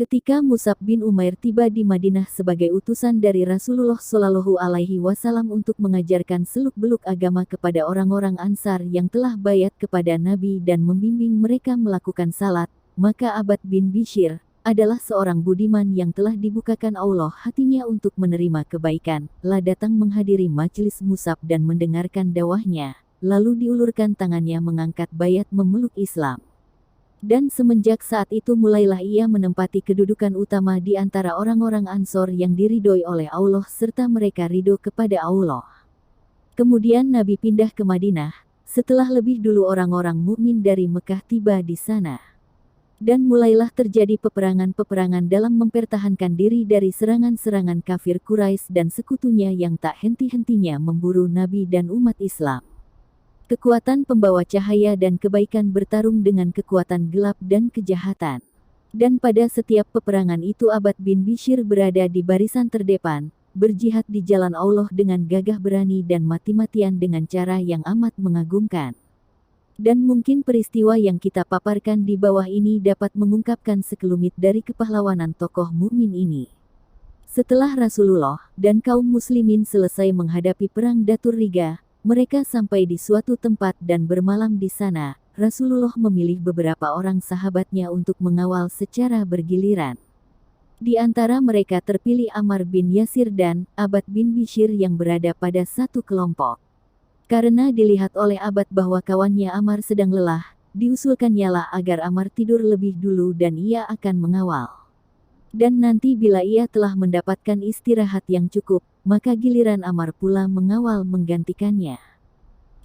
Ketika Mus'ab bin Umair tiba di Madinah sebagai utusan dari Rasulullah Shallallahu Alaihi Wasallam untuk mengajarkan seluk-beluk agama kepada orang-orang Ansar yang telah baiat kepada Nabi dan membimbing mereka melakukan salat, maka Abbad bin Bishr adalah seorang budiman yang telah dibukakan Allah hatinya untuk menerima kebaikan, datang menghadiri majelis Mus'ab dan mendengarkan dakwahnya, lalu diulurkan tangannya mengangkat baiat memeluk Islam. Dan semenjak saat itu mulailah ia menempati kedudukan utama di antara orang-orang Ansor yang diridhoi oleh Allah serta mereka ridho kepada Allah. Kemudian Nabi pindah ke Madinah, setelah lebih dulu orang-orang mukmin dari Mekah tiba di sana. Dan mulailah terjadi peperangan-peperangan dalam mempertahankan diri dari serangan-serangan kafir Quraisy dan sekutunya yang tak henti-hentinya memburu Nabi dan umat Islam. Kekuatan pembawa cahaya dan kebaikan bertarung dengan kekuatan gelap dan kejahatan. Dan pada setiap peperangan itu Abbad bin Bishr berada di barisan terdepan, berjihad di jalan Allah dengan gagah berani dan mati-matian dengan cara yang amat mengagumkan. Dan mungkin peristiwa yang kita paparkan di bawah ini dapat mengungkapkan sekelumit dari kepahlawanan tokoh mukmin ini. Setelah Rasulullah dan kaum muslimin selesai menghadapi perang Datur Riga, mereka sampai di suatu tempat dan bermalam di sana. Rasulullah memilih beberapa orang sahabatnya untuk mengawal secara bergiliran. Di antara mereka terpilih Ammar bin Yasir dan Abbad bin Bishr yang berada pada satu kelompok. Karena dilihat oleh Abbad bahwa kawannya Ammar sedang lelah, diusulkannya lah agar Ammar tidur lebih dulu dan ia akan mengawal. Dan nanti bila ia telah mendapatkan istirahat yang cukup, maka giliran Ammar pula mengawal menggantikannya.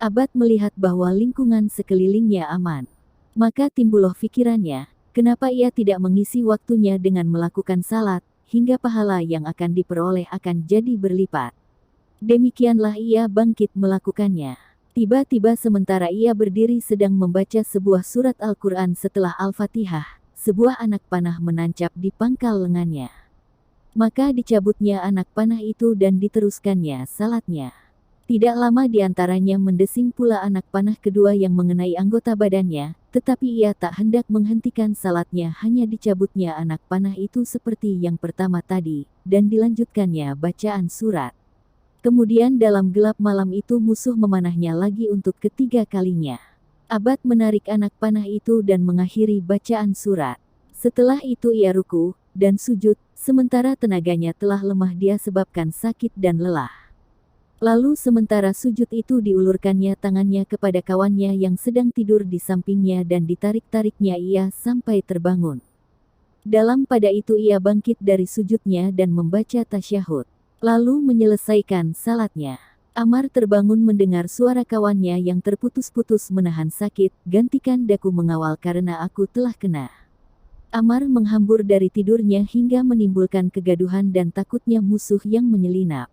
Abbad melihat bahwa lingkungan sekelilingnya aman. Maka timbullah pikirannya, kenapa ia tidak mengisi waktunya dengan melakukan salat, hingga pahala yang akan diperoleh akan jadi berlipat. Demikianlah ia bangkit melakukannya. Tiba-tiba sementara ia berdiri sedang membaca sebuah surat Al-Quran setelah Al-Fatihah, sebuah anak panah menancap di pangkal lengannya. Maka dicabutnya anak panah itu dan diteruskannya salatnya. Tidak lama diantaranya mendesing pula anak panah kedua yang mengenai anggota badannya, tetapi ia tak hendak menghentikan salatnya, hanya dicabutnya anak panah itu seperti yang pertama tadi, dan dilanjutkannya bacaan surat. Kemudian dalam gelap malam itu musuh memanahnya lagi untuk ketiga kalinya. Abbad menarik anak panah itu dan mengakhiri bacaan surat. Setelah itu ia ruku dan sujud, sementara tenaganya telah lemah dia sebabkan sakit dan lelah. Lalu sementara sujud itu diulurkannya tangannya kepada kawannya yang sedang tidur di sampingnya dan ditarik-tariknya ia sampai terbangun. Dalam pada itu ia bangkit dari sujudnya dan membaca tasyahud, lalu menyelesaikan salatnya. Ammar terbangun mendengar suara kawannya yang terputus-putus menahan sakit, gantikan daku mengawal karena aku telah kena. Ammar menghambur dari tidurnya hingga menimbulkan kegaduhan dan takutnya musuh yang menyelinap.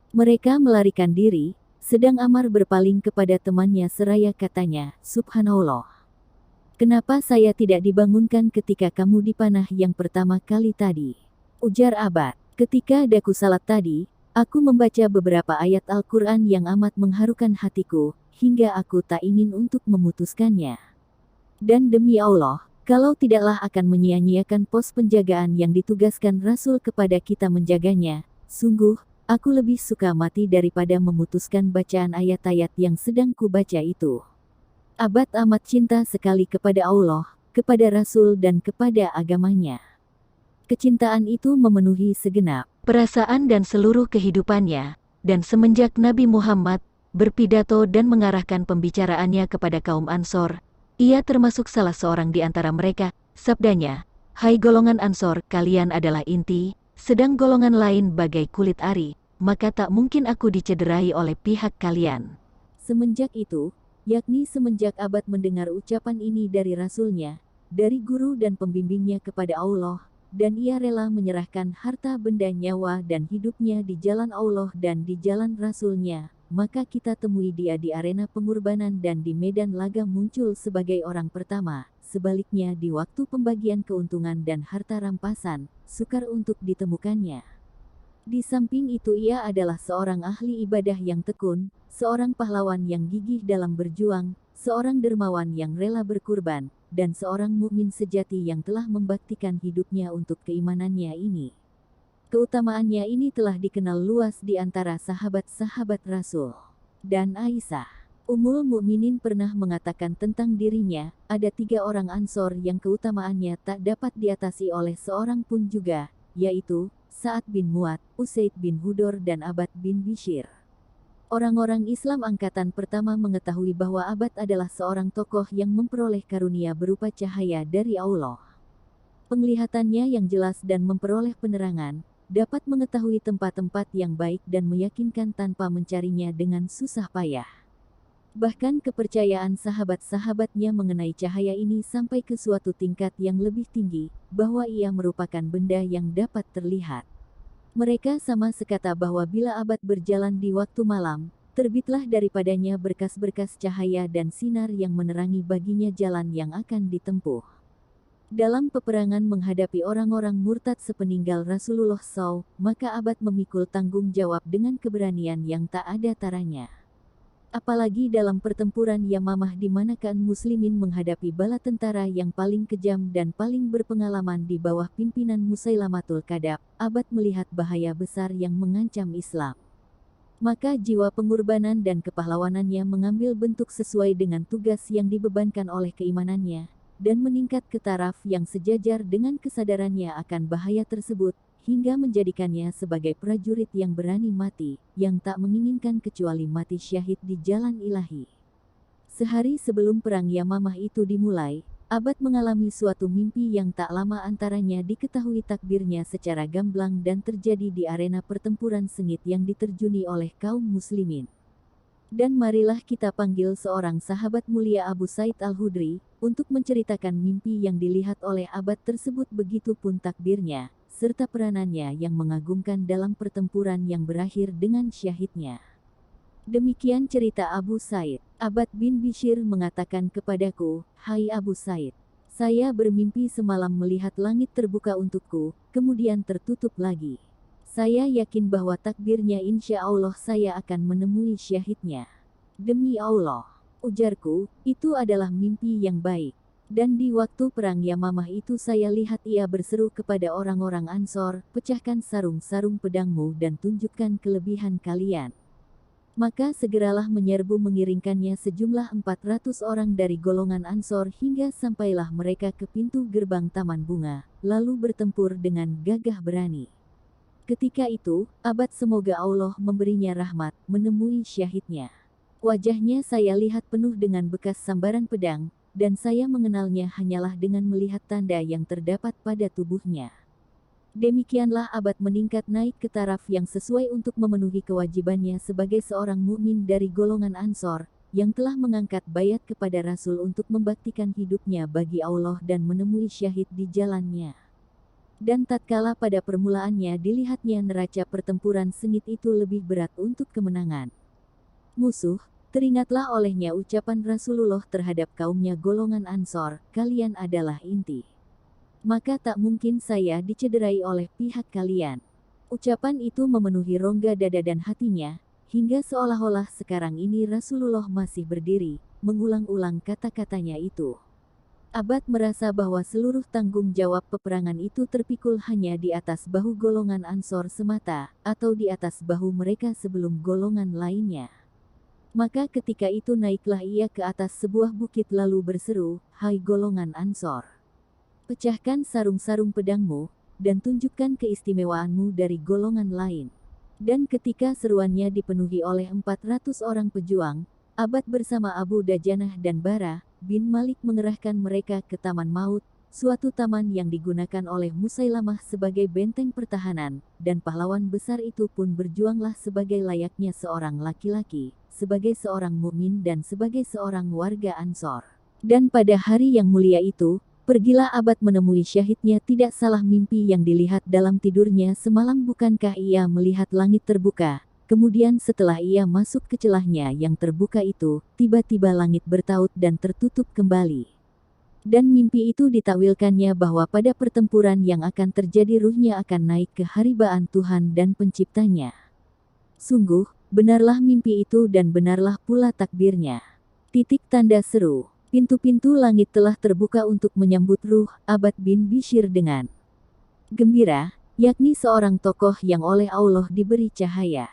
Mereka melarikan diri, sedang Ammar berpaling kepada temannya seraya katanya, Subhanallah. Kenapa saya tidak dibangunkan ketika kamu dipanah yang pertama kali tadi? Ujar Abbad, ketika daku salat tadi, aku membaca beberapa ayat Al-Quran yang amat mengharukan hatiku, hingga aku tak ingin untuk memutuskannya. Dan demi Allah, kalau tidaklah akan menyia-nyiakan pos penjagaan yang ditugaskan Rasul kepada kita menjaganya, sungguh, aku lebih suka mati daripada memutuskan bacaan ayat-ayat yang sedang kubaca itu. Abbad amat cinta sekali kepada Allah, kepada Rasul dan kepada agamanya. Kecintaan itu memenuhi segenap perasaan dan seluruh kehidupannya, dan semenjak Nabi Muhammad berpidato dan mengarahkan pembicaraannya kepada kaum Ansor, ia termasuk salah seorang di antara mereka. Sabdanya, hai golongan Ansor, kalian adalah inti, sedang golongan lain bagai kulit ari, maka tak mungkin aku dicederai oleh pihak kalian. Semenjak itu, yakni semenjak Abbad mendengar ucapan ini dari Rasulnya, dari guru dan pembimbingnya kepada Allah, dan ia rela menyerahkan harta benda nyawa dan hidupnya di jalan Allah dan di jalan Rasulnya, maka kita temui dia di arena pengorbanan dan di medan laga muncul sebagai orang pertama. Sebaliknya di waktu pembagian keuntungan dan harta rampasan, sukar untuk ditemukannya. Di samping itu ia adalah seorang ahli ibadah yang tekun, seorang pahlawan yang gigih dalam berjuang, seorang dermawan yang rela berkurban, dan seorang mukmin sejati yang telah membaktikan hidupnya untuk keimanannya ini. Keutamaannya ini telah dikenal luas di antara sahabat-sahabat Rasul. Dan Aisyah, Ummul Mukminin pernah mengatakan tentang dirinya, ada 3 orang Ansor yang keutamaannya tak dapat diatasi oleh seorang pun juga, yaitu Sa'ad bin Mu'adz, Usaid bin Hudor dan Abad bin Bishr. Orang-orang Islam angkatan pertama mengetahui bahwa Abad adalah seorang tokoh yang memperoleh karunia berupa cahaya dari Allah. Penglihatannya yang jelas dan memperoleh penerangan, dapat mengetahui tempat-tempat yang baik dan meyakinkan tanpa mencarinya dengan susah payah. Bahkan kepercayaan sahabat-sahabatnya mengenai cahaya ini sampai ke suatu tingkat yang lebih tinggi, bahwa ia merupakan benda yang dapat terlihat. Mereka sama sekata bahwa bila Abad berjalan di waktu malam, terbitlah daripadanya berkas-berkas cahaya dan sinar yang menerangi baginya jalan yang akan ditempuh. Dalam peperangan menghadapi orang-orang murtad sepeninggal Rasulullah SAW, maka Abad memikul tanggung jawab dengan keberanian yang tak ada taranya. Apalagi dalam pertempuran Yamamah di mana kaum muslimin menghadapi bala tentara yang paling kejam dan paling berpengalaman di bawah pimpinan Musailamatul Kadzab, Abad melihat bahaya besar yang mengancam Islam. Maka jiwa pengorbanan dan kepahlawanannya mengambil bentuk sesuai dengan tugas yang dibebankan oleh keimanannya, dan meningkat ke taraf yang sejajar dengan kesadarannya akan bahaya tersebut, hingga menjadikannya sebagai prajurit yang berani mati, yang tak menginginkan kecuali mati syahid di jalan ilahi. Sehari sebelum perang Yamamah itu dimulai, Abad mengalami suatu mimpi yang tak lama antaranya diketahui takbirnya secara gamblang dan terjadi di arena pertempuran sengit yang diterjuni oleh kaum muslimin. Dan marilah kita panggil seorang sahabat mulia Abu Said Al-Hudri, untuk menceritakan mimpi yang dilihat oleh Abad tersebut, begitupun takbirnya, serta peranannya yang mengagumkan dalam pertempuran yang berakhir dengan syahidnya. Demikian cerita Abu Said. Abad bin Bishr mengatakan kepadaku, "Hai Abu Said, saya bermimpi semalam melihat langit terbuka untukku, kemudian tertutup lagi. Saya yakin bahwa takdirnya insya Allah saya akan menemui syahidnya." "Demi Allah," ujarku, "itu adalah mimpi yang baik. Dan di waktu perang Yamamah itu saya lihat ia berseru kepada orang-orang Ansor, pecahkan sarung-sarung pedangmu dan tunjukkan kelebihan kalian." Maka segeralah menyerbu mengiringkannya sejumlah 400 orang dari golongan Ansor hingga sampailah mereka ke pintu gerbang Taman Bunga, lalu bertempur dengan gagah berani. Ketika itu, Abad semoga Allah memberinya rahmat, menemui syahidnya. Wajahnya saya lihat penuh dengan bekas sambaran pedang, dan saya mengenalnya hanyalah dengan melihat tanda yang terdapat pada tubuhnya. Demikianlah Abad meningkat naik ke taraf yang sesuai untuk memenuhi kewajibannya sebagai seorang mukmin dari golongan Ansor, yang telah mengangkat baiat kepada Rasul untuk membaktikan hidupnya bagi Allah dan menemui syahid di jalannya. Dan tatkala pada permulaannya dilihatnya neraca pertempuran sengit itu lebih berat untuk kemenangan musuh, teringatlah olehnya ucapan Rasulullah terhadap kaumnya golongan Ansor, "Kalian adalah inti. Maka tak mungkin saya dicederai oleh pihak kalian." Ucapan itu memenuhi rongga dada dan hatinya, hingga seolah-olah sekarang ini Rasulullah masih berdiri, mengulang-ulang kata-katanya itu. Abad merasa bahwa seluruh tanggung jawab peperangan itu terpikul hanya di atas bahu golongan Ansor semata, atau di atas bahu mereka sebelum golongan lainnya. Maka ketika itu naiklah ia ke atas sebuah bukit lalu berseru, "Hai golongan Ansor, pecahkan sarung-sarung pedangmu, dan tunjukkan keistimewaanmu dari golongan lain." Dan ketika seruannya dipenuhi oleh 400 orang pejuang, Abad bersama Abu Dajanah dan Bara bin Malik mengerahkan mereka ke Taman Maut, suatu taman yang digunakan oleh Musailamah sebagai benteng pertahanan, dan pahlawan besar itu pun berjuanglah sebagai layaknya seorang laki-laki, sebagai seorang mukmin dan sebagai seorang warga Ansor. Dan pada hari yang mulia itu, pergilah Abad menemui syahidnya. Tidak salah mimpi yang dilihat dalam tidurnya semalam, bukankah ia melihat langit terbuka? Kemudian setelah ia masuk ke celahnya yang terbuka itu, tiba-tiba langit bertaut dan tertutup kembali. Dan mimpi itu ditakwilkannya bahwa pada pertempuran yang akan terjadi ruhnya akan naik ke haribaan Tuhan dan Penciptanya. Sungguh, benarlah mimpi itu dan benarlah pula takbirnya. Titik tanda seru. Pintu-pintu langit telah terbuka untuk menyambut ruh Abbad bin Bishr dengan gembira, yakni seorang tokoh yang oleh Allah diberi cahaya.